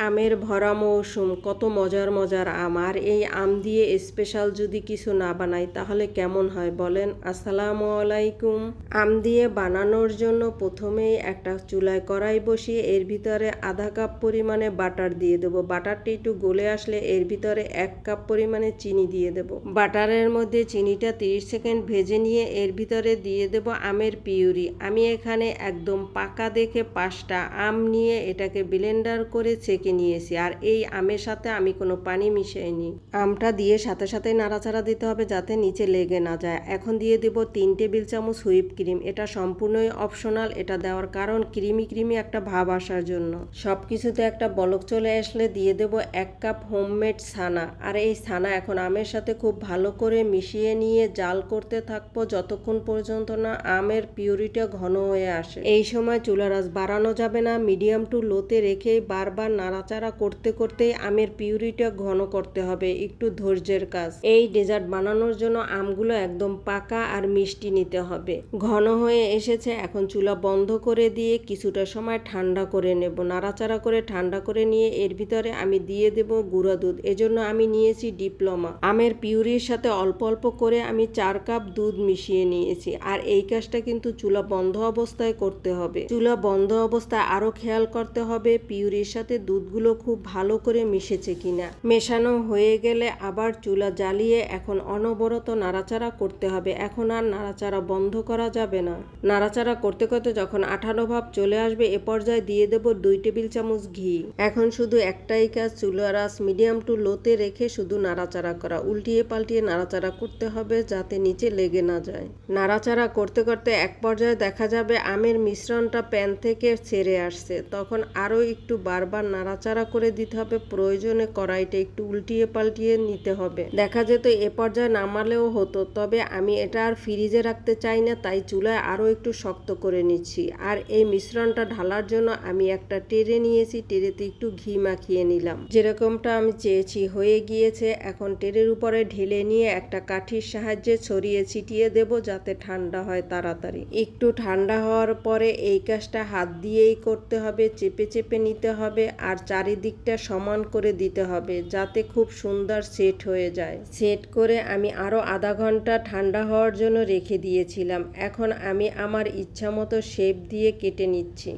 আমের ভরা মৌসুম, কত মজার মজার আম। আর এই আম দিয়ে স্পেশাল যদি কিছু না বানাই তাহলে কেমন হয় বলেন। আসসালামু আলাইকুম। আম দিয়ে বানানোর জন্য প্রথমেই একটা চুলায় কড়াই বসিয়ে এর ভিতরে আধা কাপ পরিমাণে বাটার দিয়ে দেবো। বাটারটি একটু গলে আসলে এর ভিতরে 1 কাপ পরিমাণে চিনি দিয়ে দেব। বাটারের মধ্যে চিনিটা 30 সেকেন্ড ভেজে নিয়ে এর ভিতরে দিয়ে দেব আমের পিউরি। আমি এখানে একদম পাকা দেখে 5টা আম নিয়ে এটাকে ব্লেন্ডার করে ছেঁকে নিয়েছি। আর এই আমের সাথে আমি কোনো পানি মিশাইনি। আমটা দিয়ে সাথে সাথে নাড়াচাড়া দিতে হবে যাতে নিচে লেগে না যায়। এখন দিয়ে দেব 3 টেবিল চামচ হুইপ ক্রিম। এটা সম্পূর্ণই অপশনাল। এটা দেওয়ার কারণ ক্রিমি ক্রিমি একটা ভাব আসার জন্য। সব কিছুতে একটা বলক চলে আসলে দিয়ে দেব 1 কাপ হোমমেড ছানা। আর এই ছানা এখন আমের সাথে খুব ভালো করে মিশিয়ে নিয়ে জাল করতে থাকবো যতক্ষণ পর্যন্ত না আমের পিউরিটা ঘন হয়ে আসে। এই সময় চুলার আঁচ বাড়ানো যাবে না, মিডিয়াম টু লোতে রেখে বারবার নাড়াচাড়া করতে করতেই আমের পিউরিটা ঘন করতে হবে। একটু ধৈর্যের কাজ। এই ডেজার্ট বানানোর জন্য আমগুলো একদম পাকা আর মিষ্টি নিতে হবে। ঘন হয়ে এসেছে, এখন চুলা বন্ধ করে দিয়ে কিছুটা সময় ঠান্ডা করে নেব। নাড়াচাড়া করে ঠান্ডা করে নিয়ে এর ভিতরে আমি দিয়ে দেব গুঁড়া দুধ। এজন্য আমি নিয়েছি ডিপ্লোমা। আমের পিউরির সাথে অল্প অল্প করে আমি 4 কাপ দুধ মিশিয়ে নিয়েছি। আর এই কাজটা কিন্তু চুলা বন্ধ অবস্থায় করতে হবে। চুলা বন্ধ অবস্থায় আরো খেয়াল করতে হবে পিউরির সাথে দুধগুলো খুব ভালো করে মিশেছে কিনা। মেশানো হয়ে গেলে আবার চুলা জ্বালিয়ে এখন অনবরত নাড়াচাড়া করতে হবে। এখন আর নাড়াচাড়া বন্ধ করা যাবে না। নাড়াচাড়া করতে করতে যখন আঠালো ভাব চলে আসবে এ পর্যায়ে দিয়ে দেব 2 টেবিল চামচ ঘি। এখন শুধু একটাই কাজ, চুলার আঁচ মিডিয়াম টু লোতে রেখে শুধু নাড়াচাড়া করা। উল্টিয়ে পাল্টিয়ে নাড়াচাড়া করতে হবে যাতে নিচে লেগে না যায়। নাড়াচাড়া করতে করতে এক পর্যায়ে দেখা যাবে আমের মিশ্রণটা প্যান থেকে ছেড়ে আসছে। তখন আরও একটু বারবার নাড়াচাড়া করে দিতে হবে। প্রয়োজনে কড়াইটা একটু উল্টিয়ে পাল্টিয়ে নিতে হবে। দেখা যেত এ পর্যায়ে নামালেও হতো, তবে আমি এটা আর ফ্রিজে রাখতে চাই না, তাই চুলায় আরও একটু শক্ত করে নিচ্ছি। আর এই মিশ্রণটা ঢালার জন্য আমি একটা ট্রে নিয়েছি। ট্রেতে একটু ঘি মাখিয়ে নিলাম। যেরকমটা আমি চেয়েছি হয়ে গিয়েছে। এখন ট্রের উপরে ঢেলে নিয়ে একটা কাঠির সাহায্যে ছড়িয়ে ছিটিয়ে দেব যাতে ঠান্ডা হয় তাড়াতাড়ি। একটু ঠান্ডা হওয়ার পরে এই কাজটা হাত দিয়েই করতে হবে। চেপে চেপে নিতে হবে আর চারিদিকটা সমান করে দিতে হবে যাতে খুব সুন্দর সেট হয়ে যায়। সেট করে আমি আরো আধা ঘন্টা ঠান্ডা হওয়ার জন্য রেখে দিয়েছিলাম। এখন আমি আমার ইচ্ছা মতো শেপ দিয়ে কেটে নিচ্ছি।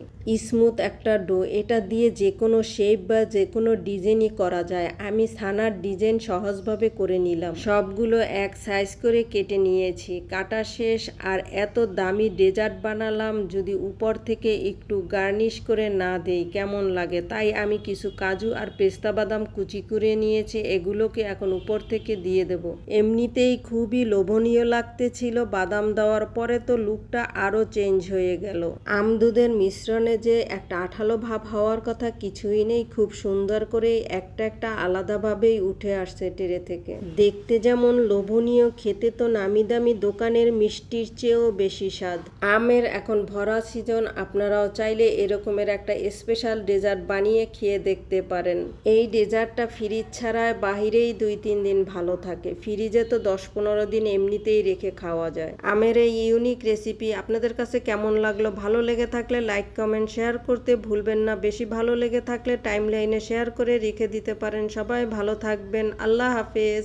স্মুথ একটা ডো, এটা দিয়ে যে কোনো শেপ বা যে কোনো ডিজাইনই করা যায়। আমি ছানার ডিজাইন সহজভাবে করে নিলাম। সবগুলো এক সাইজ করে কেটে নিয়েছি। কাটা শেষ। আর এত দামি ডেজার্ট বানালাম, যদি উপর থেকে একটু গার্নিশ করে না দেই কেমন লাগে। তাই আমি কিছু কাজু আর পেস্তা বাদাম কুচি করে নিয়েছি। এগুলোকে এখন উপর থেকে দিয়ে দেব। এমনিতেই খুবই লোভনীয় লাগতেছিল, বাদাম দেওয়ার পরে তো লুকটা আরো চেঞ্জ হয়ে গেল। আম দুধের মিশ্রণে যে একটা আঠালো ভাব হওয়ার কথা কিছুই নেই। খুব সুন্দর করে একটা একটা আলাদাভাবেই উঠে আসছে ট্রে থেকে। দেখতে যেমন লোভনীয়, খেতে তো নামি দামি দোকানের মিষ্টির চেয়েও বেশি স্বাদ। আমের এখন ভরা সিজন, আপনারাও চাইলে এরকমের একটা স্পেশাল ডেজার্ট বানিয়ে খেয়ে দেখতে পারেন। এই ডেজার্টটা ফ্রিজ ছাড়া বাহিরেই 2-3 দিন ভালো থাকে। ফ্রিজে তো 10-15 দিন এমনিতেই রেখে খাওয়া যায়। আমের এই ইউনিক রেসিপি আপনাদের কাছে কেমন লাগলো? ভালো লেগে থাকলে লাইক কমেন্ট শেয়ার করতে ভুলবেন না। বেশি ভালো লেগে থাকলে টাইমলাইনে শেয়ার করে রেখে দিতে পারেন। সবাই ভালো থাকবেন। আল্লাহ হাফেজ।